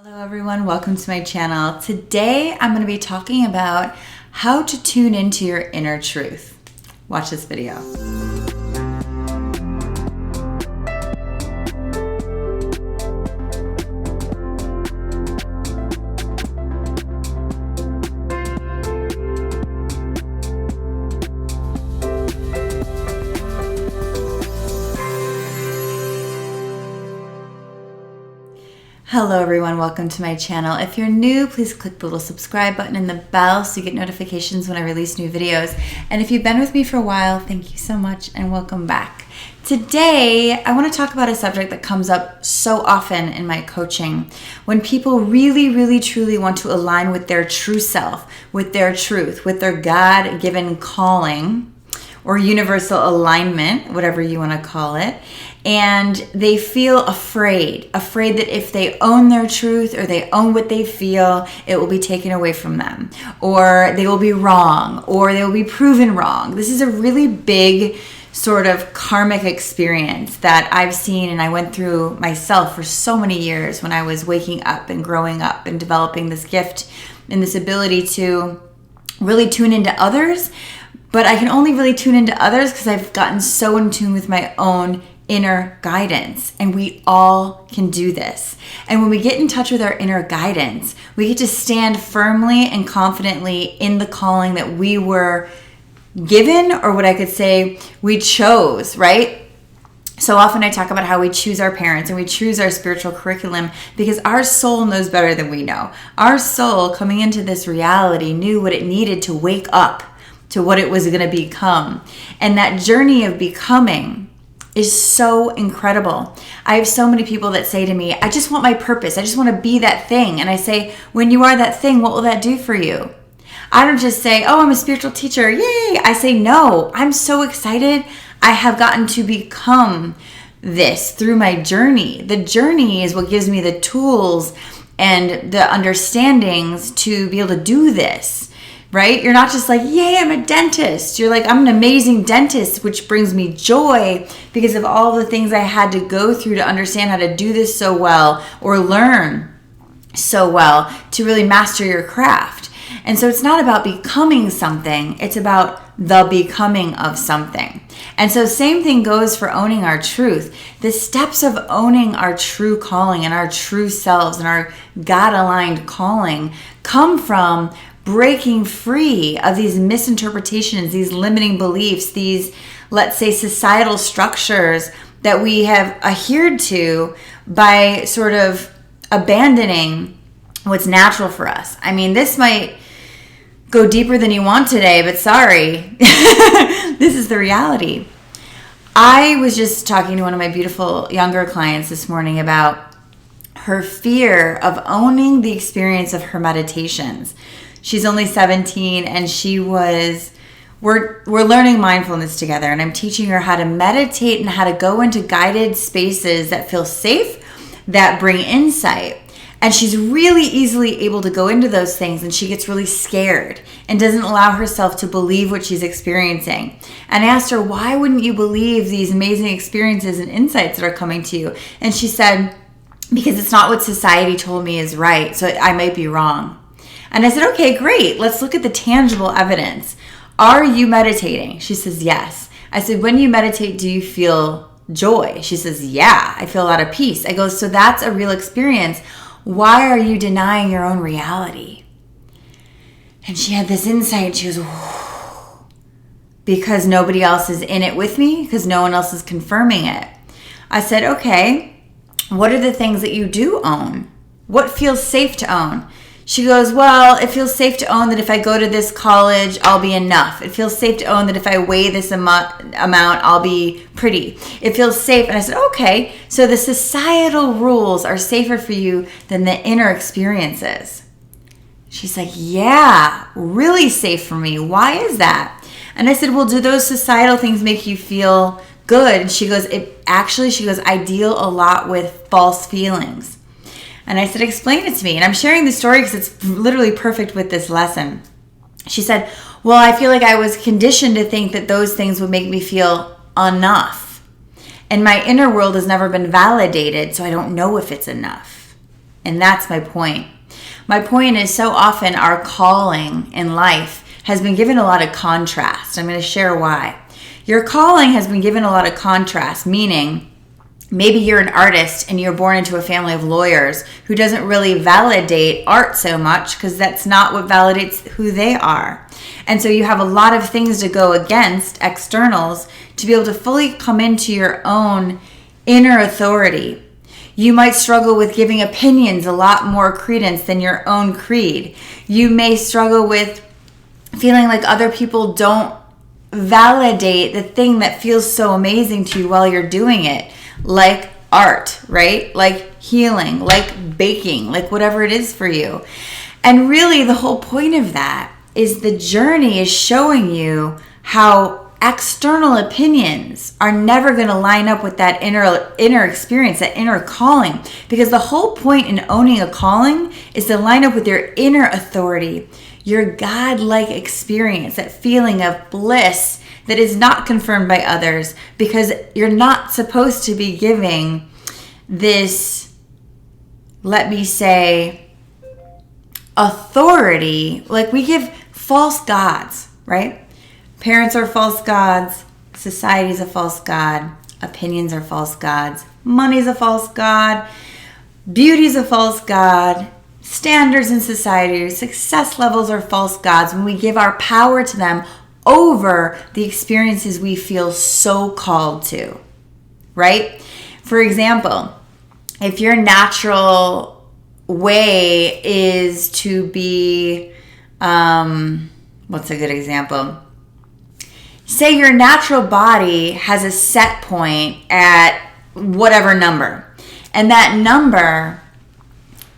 Hello everyone, welcome to my channel. Today I'm going to be talking about how to tune into your inner truth. Watch this video. Hello everyone, welcome to my channel. If you're new, please click the little subscribe button and the bell so you get notifications when I release new videos. And if you've been with me for a while, thank you so much and welcome back. Today, I want to talk about a subject that comes up so often in my coaching. When people really, truly want to align with their true self, with their truth, with their God-given calling, or universal alignment, whatever you want to call it. And they feel afraid that if they own their truth or they own what they feel, it will be taken away from them, or they will be wrong, or they will be proven wrong. This is a really big sort of karmic experience that I've seen and I went through myself for so many years when I was waking up and growing up and developing this gift and this ability to really tune into others. But I can only really tune into others because I've gotten so in tune with my own inner guidance. And we all can do this. And when we get in touch with our inner guidance, we get to stand firmly and confidently in the calling that we were given, or what I could say we chose, right? So often I talk about how we choose our parents and we choose our spiritual curriculum because our soul knows better than we know. Our soul coming into this reality knew what it needed to wake up to what it was going to become. And that journey of becoming is so incredible. I have so many people that say to me, I just want my purpose. I just want to be that thing. And I say, when you are that thing, what will that do for you? I don't just say, oh, I'm a spiritual teacher. Yay. I say, no, I'm so excited. I have gotten to become this through my journey. The journey is what gives me the tools and the understandings to be able to do this. Right? You're not just like, yay, I'm a dentist. You're like, I'm an amazing dentist, which brings me joy because of all the things I had to go through to understand how to do this so well or learn so well to really master your craft. And so it's not about becoming something. It's about the becoming of something. And so same thing goes for owning our truth. The steps of owning our true calling and our true selves and our God-aligned calling come from breaking free of these misinterpretations, these limiting beliefs, these, let's say, societal structures that we have adhered to by sort of abandoning what's natural for us. I mean, this might go deeper than you want today, but sorry, this is the reality. I was just talking to one of my beautiful younger clients this morning about her fear of owning the experience of her meditations. She's only 17 and we're learning mindfulness together, and I'm teaching her how to meditate and how to go into guided spaces that feel safe, that bring insight. And she's really easily able to go into those things, and she gets really scared and doesn't allow herself to believe what she's experiencing. And I asked her, why wouldn't you believe these amazing experiences and insights that are coming to you? And she said, because it's not what society told me is right, so I might be wrong. And I said, okay, great. Let's look at the tangible evidence. Are you meditating? She says, yes. I said, when you meditate, do you feel joy? She says, yeah, I feel a lot of peace. I go, so that's a real experience. Why are you denying your own reality? And she had this insight. She goes, whoa. Because nobody else is in it with me, because no one else is confirming it. I said, okay, what are the things that you do own? What feels safe to own? She goes, well, it feels safe to own that if I go to this college, I'll be enough. It feels safe to own that if I weigh this amount, I'll be pretty. It feels safe. And I said, okay, so the societal rules are safer for you than the inner experiences. She's like, yeah, really safe for me. Why is that? And I said, well, do those societal things make you feel good? And she goes, I deal a lot with false feelings. And I said, explain it to me. And I'm sharing the story because it's literally perfect with this lesson. She said, well, I feel like I was conditioned to think that those things would make me feel enough. And my inner world has never been validated, so I don't know if it's enough. And that's my point. My point is so often our calling in life has been given a lot of contrast. I'm going to share why. Your calling has been given a lot of contrast, meaning maybe you're an artist and you're born into a family of lawyers who doesn't really validate art so much because that's not what validates who they are. And so you have a lot of things to go against externals to be able to fully come into your own inner authority. You might struggle with giving opinions a lot more credence than your own creed. You may struggle with feeling like other people don't validate the thing that feels so amazing to you while you're doing it. Like art, right? Like healing, like baking, like whatever it is for you. And really the whole point of that is the journey is showing you how external opinions are never going to line up with that inner experience, that inner calling. Because the whole point in owning a calling is to line up with your inner authority, your God-like experience, that feeling of bliss that is not confirmed by others, because you're not supposed to be giving this, let me say, authority. Like we give false gods, right? Parents are false gods. Society's a false god. Opinions are false gods. Money's a false god. Beauty's a false god. Standards in society, success levels are false gods when we give our power to them over the experiences we feel so called to, right? For example, if your natural way is to be, what's a good example? Say your natural body has a set point at whatever number, and that number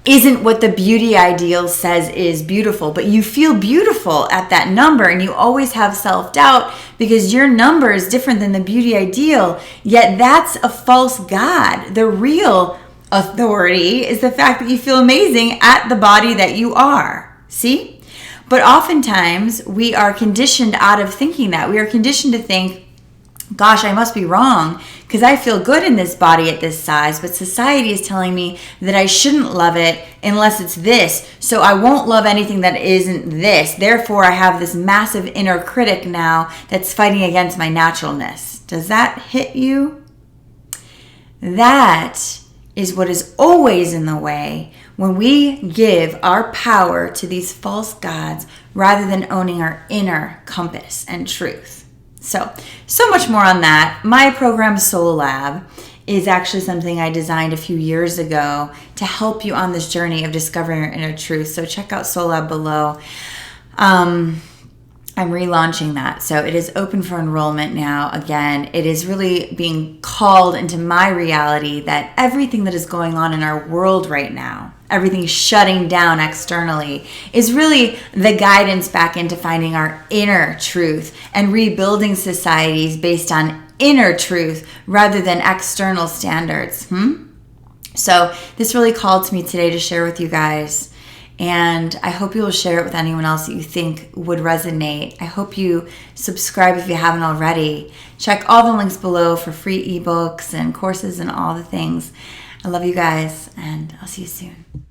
isn't what the beauty ideal says is beautiful, but you feel beautiful at that number and you always have self-doubt because your number is different than the beauty ideal, yet that's a false god. The real authority is the fact that you feel amazing at the body that you are. See? But oftentimes we are conditioned out of thinking that. We are conditioned to think, gosh, I must be wrong because I feel good in this body at this size, but society is telling me that I shouldn't love it unless it's this, so I won't love anything that isn't this. Therefore, I have this massive inner critic now that's fighting against my naturalness. Does that hit you? That is what is always in the way when we give our power to these false gods rather than owning our inner compass and truth. So much more on that. My program Soul Lab is actually something I designed a few years ago to help you on this journey of discovering your inner truth. So check out Soul Lab below. I'm relaunching that. So it is open for enrollment now. Again, it is really being called into my reality that everything that is going on in our world right now, everything shutting down externally, is really the guidance back into finding our inner truth and rebuilding societies based on inner truth rather than external standards. So this really called to me today to share with you guys. And I hope you will share it with anyone else that you think would resonate. I hope you subscribe if you haven't already. Check all the links below for free ebooks and courses and all the things. I love you guys, and I'll see you soon.